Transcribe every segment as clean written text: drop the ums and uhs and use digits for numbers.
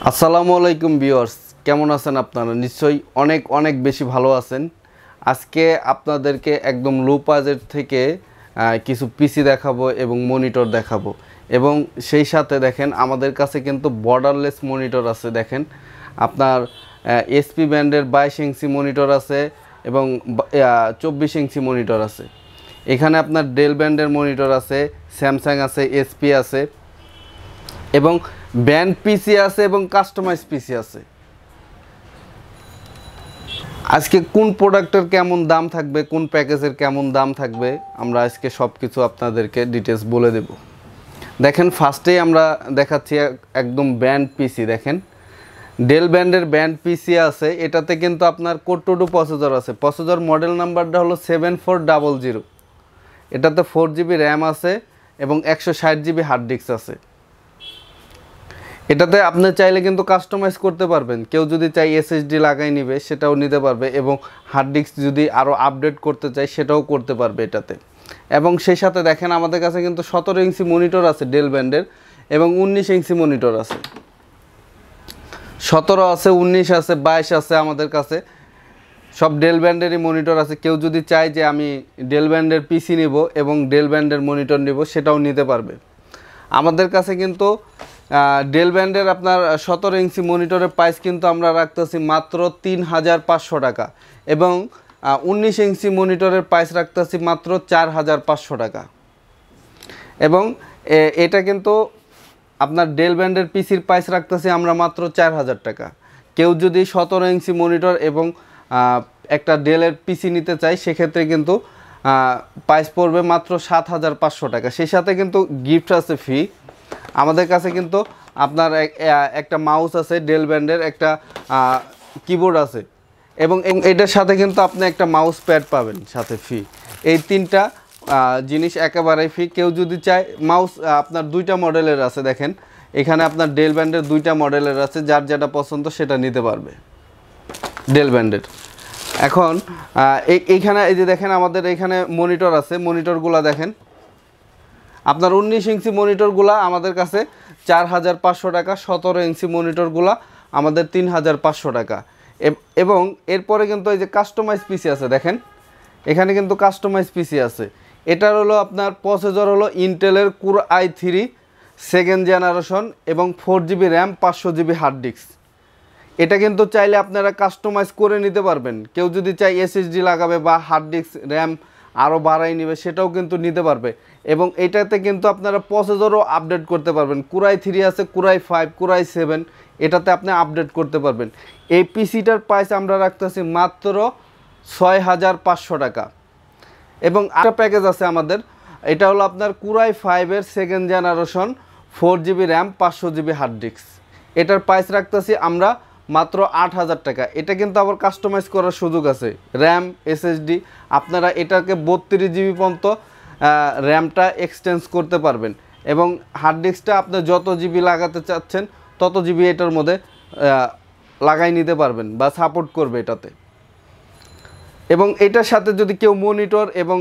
আসসালামু আলাইকুম ভিউয়ার্স, কেমন আছেন আপনারা? নিশ্চয়ই অনেক অনেক বেশি ভালো আছেন। আজকে আপনাদেরকে একদম লো বাজেট থেকে কিছু পিসি দেখাবো এবং মনিটর দেখাবো, এবং সেই সাথে দেখেন আমাদের কাছে কিন্তু বর্ডারলেস মনিটর আছে। দেখেন আপনার এসপি ব্র্যান্ডের 22 ইঞ্চি মনিটর আছে এবং 24 ইঞ্চি মনিটর আছে। এখানে আপনার ডেল ব্র্যান্ডের মনিটর আছে, স্যামসাং আছে, এসপি আছে এবং ব্র্যান্ড পিসি আছে এবং কাস্টমাইজ পিসি আছে। আজকে কোন প্রোডাক্টের কেমন দাম থাকবে, কোন প্যাকেজের কেমন দাম থাকবে, আমরা আজকে সব কিছু আপনাদেরকে ডিটেলস বলে দেব। দেখেন ফার্স্টেই আমরা দেখাচ্ছি একদম ব্র্যান্ড পিসি। দেখেন ডেল ব্র্যান্ডের ব্র্যান্ড পিসি আছে। এটাতে কিন্তু আপনার কোর টু প্রসেসর আছে। প্রসেসর মডেল নাম্বারটা হলো 7400। এটাতে 4GB র্যাম আছে এবং 160GB হার্ড ডিস্ক আছে। এটাতে আপনি চাইলে কিন্তু কাস্টমাইজ করতে পারবেন। কেউ যদি চাই এসএসডি লাগাই নিবে সেটাও নিতে পারবে, এবং হার্ড ডিস্ক যদি আরও আপডেট করতে চাই সেটাও করতে পারবে এটাতে। এবং সেই সাথে দেখেন আমাদের কাছে কিন্তু 17 ইঞ্চি মনিটর আছে ডেল ব্র্যান্ডের, এবং 19 ইঞ্চি মনিটর আছে। 17 আছে, 19 আছে, 22 আছে আমাদের কাছে। সব ডেল ব্র্যান্ডেরই মনিটর আছে। কেউ যদি চায় যে আমি ডেল ব্র্যান্ডের পিসি নিব এবং ডেল ব্র্যান্ডের মনিটর নিব, সেটাও নিতে পারবে। আমাদের কাছে কিন্তু ডেল ব্র্যান্ডের আপনার 17 ইঞ্চি মনিটরের প্রাইস কিন্তু আমরা রাখতেছি মাত্র 3500 টাকা, এবং 19 ইঞ্চি মনিটরের প্রাইস রাখতেছি মাত্র 4500 টাকা। এবং এটা কিন্তু আপনার ডেল ব্র্যান্ডের পিসির প্রাইস রাখতেছি আমরা মাত্র 4000 টাকা। কেউ যদি 17 ইঞ্চি মনিটর এবং একটা ডেলের পিসি নিতে চাই, সেক্ষেত্রে কিন্তু প্রাইস পড়বে মাত্র 7500 টাকা। সেই সাথে কিন্তু গিফট আছে ফ্রি। আমাদের কাছে কিন্তু আপনার একটা মাউস আছে ডেল ব্র্যান্ডের, একটা কিবোর্ড আছে, এবং এটার সাথে কিন্তু আপনি একটা মাউস প্যাড পাবেন সাথে ফ্রি। এই তিনটা জিনিস একেবারেই ফ্রি। কেউ যদি চায় মাউস আপনার 2টা মডেলের আছে। দেখেন এখানে আপনার ডেল ব্র্যান্ডের 2টা মডেলের আছে, যার যেটা পছন্দ সেটা নিতে পারবে ডেল ব্র্যান্ডের। এখন এইখানে এই যে দেখেন আমাদের এখানে মনিটর আছে। মনিটরগুলো দেখেন আপনার 19 ইঞ্চি মনিটরগুলা আমাদের কাছে 4500 টাকা, 17 ইঞ্চি মনিটরগুলা আমাদের 3500 টাকা। এবং এরপরে কিন্তু এই যে কাস্টমাইজ পিসি আছে। দেখেন এখানে কিন্তু কাস্টমাইজ পিসি আছে। এটার হলো আপনার প্রসেসর হলো ইন্টেলের কোর i3 সেকেন্ড জেনারেশন এবং 4GB RAM, 500GB hard disk. এটা কিন্তু চাইলে আপনারা কাস্টমাইজ করে নিতে পারবেন। কেউ যদি চাই এসএসডি লাগাবে বা হার্ড ডিস্ক র্যাম আরও বাড়াই নেবে, সেটাও কিন্তু নিতে পারবে। এবং এটাতে কিন্তু আপনারা প্রসেসরও আপডেট করতে পারবেন। কোর i3 আছে, কোর i5, কোর i7, এটাতে আপনি আপডেট করতে পারবেন। এই পিসিটার প্রাইস আমরা রাখতেছি মাত্র 6500 টাকা। এবং একটা প্যাকেজ আছে আমাদের, এটা হলো আপনার কোর i5-এর second generation, 4GB RAM, 500GB hard disk. এটার প্রাইস রাখতেছি আমরা মাত্র 8000 টাকা। এটা কিন্তু আবার কাস্টমাইজ করার সুযোগ আছে। র্যাম, এসএসডি আপনারা এটাকে 32GB পর্যন্ত র্যামটা এক্সটেন্স করতে পারবেন, এবং হার্ড ডিস্কটা আপনি যত জিবি লাগাতে চাচ্ছেন তত জিবি এটার মধ্যে লাগাই নিতে পারবেন বা সাপোর্ট করবে এটাতে। এবং এটার সাথে যদি কেউ মনিটর এবং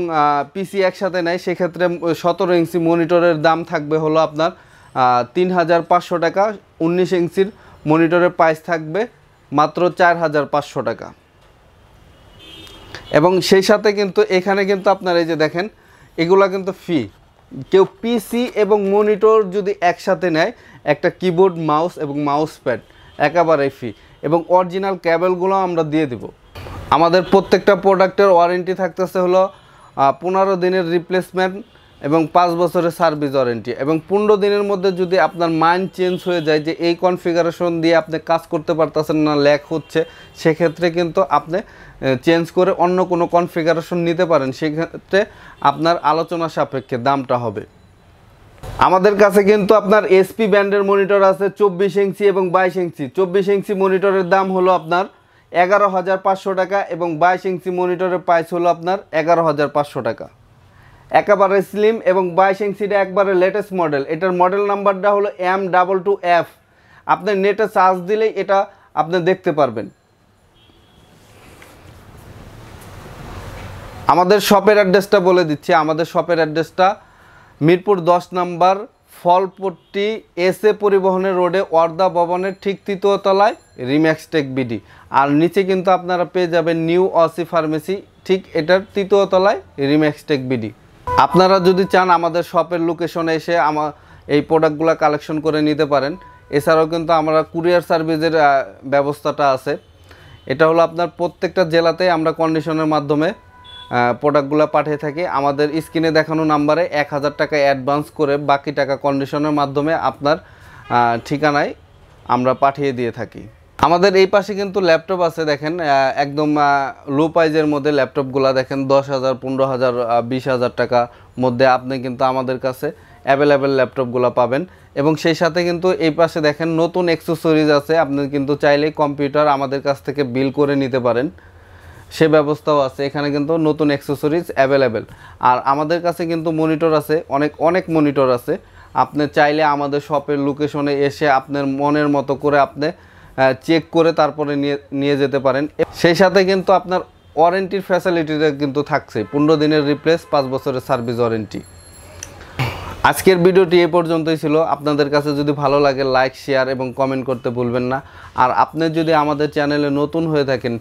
পিসি একসাথে নেয়, সেক্ষেত্রে 17 ইঞ্চি মনিটরের দাম থাকবে হলো আপনার 3500 টাকা। 19 ইঞ্চির মনিটরের প্রাইস থাকবে মাত্র 4500 টাকা। এবং সেই সাথে কিন্তু এখানে কিন্তু আপনার এই যে দেখেন এগুলা কিন্তু ফ্রি। কেউ পিসি এবং মনিটর যদি একসাথে নেয়, একটা কিবোর্ড, মাউস এবং মাউস প্যাড একেবারেই ফ্রি, এবং অরিজিনাল কেবলগুলো আমরা দিয়ে দেব। আমাদের প্রত্যেকটা প্রোডাক্টের ওয়ারেন্টি থাকতেছে হলো 15 দিনের রিপ্লেসমেন্ট এবং 5 বছরের সার্ভিস ওয়ারেন্টি। এবং 15 দিনের মধ্যে যদি আপনার মাইন্ড চেঞ্জ হয়ে যায় যে এই কনফিগারেশন দিয়ে আপনি কাজ করতে পারতেছেন না, ল্যাগ হচ্ছে, সেক্ষেত্রে কিন্তু আপনি চেঞ্জ করে অন্য কোনো কনফিগারেশন নিতে পারেন। সেক্ষেত্রে আপনার আলোচনা সাপেক্ষে দামটা হবে। আমাদের কাছে কিন্তু আপনার এসপি ব্র্যান্ডের মনিটর আছে 24 ইঞ্চি এবং 22 ইঞ্চি। 24 ইঞ্চি মনিটরের দাম হলো আপনার 11500 টাকা, এবং 22 ইঞ্চি মনিটরের প্রাইস হলো আপনার 11500 টাকা। একেবারে স্লিম, এবং 22 ইঞ্চিটা একবারে লেটেস্ট মডেল। এটার মডেল নাম্বারটা হলো M22F। আপনি নেটে সার্চ দিলেই এটা আপনি দেখতে পারবেন। আমাদের শপের অ্যাড্রেসটা বলে দিচ্ছি। আমাদের শপের অ্যাড্রেসটা মিরপুর 10 নাম্বার ফলপট্টি এসএ পরিবহনের রোডে ওয়ার্দা ভবনের ঠিক তৃতীয় তলায় রিম্যাক্স টেক বিডি। আর নিচে কিন্তু আপনারা পেয়ে যাবেন নিউ অসি ফার্মেসি, ঠিক এটার তৃতীয় তলায় রিম্যাক্স টেক বিডি। আপনারা যদি চান আমাদের শপের লোকেশনে এসে এই প্রোডাক্টগুলো কালেকশন করে নিতে পারেন। এছাড়াও কিন্তু আমরা কুরিয়ার সার্ভিসের ব্যবস্থাটা আছে। এটা হলো আপনার প্রত্যেকটা জেলাতেই আমরা কন্ডিশনের মাধ্যমে প্রোডাক্টগুলো পাঠিয়ে থাকি। আমাদের স্ক্রিনে দেখানো নাম্বারে 1000 টাকা অ্যাডভান্স করে বাকি টাকা কন্ডিশনের মাধ্যমে আপনার ঠিকানায় আমরা পাঠিয়ে দিয়ে থাকি। আমাদের এই পাশে কিন্তু ল্যাপটপ আছে, দেখেন একদম লো প্রাইজের মধ্যে ল্যাপটপগুলো দেখেন 10,000, 15,000, 20,000 টাকা মধ্যে আপনি কিন্তু আমাদের কাছে অ্যাভেলেবেল ল্যাপটপগুলো পাবেন। এবং সেই সাথে কিন্তু এই পাশে দেখেন নতুন অ্যাক্সেসরিজ আছে, আপনি কিন্তু চাইলেই কম্পিউটার আমাদের কাছ থেকে বিল করে নিতে পারেন, সে ব্যবস্থাও আছে। এখানে কিন্তু নতুন অ্যাক্সেসরিজ অ্যাভেলেবেল। আর আমাদের কাছে কিন্তু মনিটর আছে, অনেক মনিটর আছে। আপনি চাইলে আমাদের শপের লোকেশনে এসে আপনার মনের মতো করে আপনি চেক করে তারপরে নিয়ে যেতে পারেন। সেই সাথে কিন্তু আপনার ওয়ারেন্টির ফ্যাসিলিটিটা কিন্তু থাকছে, 15 দিনের রিপ্লেস, 5 বছরের সার্ভিস ওয়ারেন্টি। আজকের ভিডিওটি এই পর্যন্তই ছিল। আপনাদের কাছে যদি ভালো লাগে লাইক, শেয়ার এবং কমেন্ট করতে ভুলবেন না। আর আপনি যদি আমাদের চ্যানেলে নতুন হয়ে থাকেন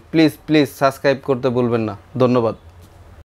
প্লিজ সাবস্ক্রাইব করতে ভুলবেন না। ধন্যবাদ।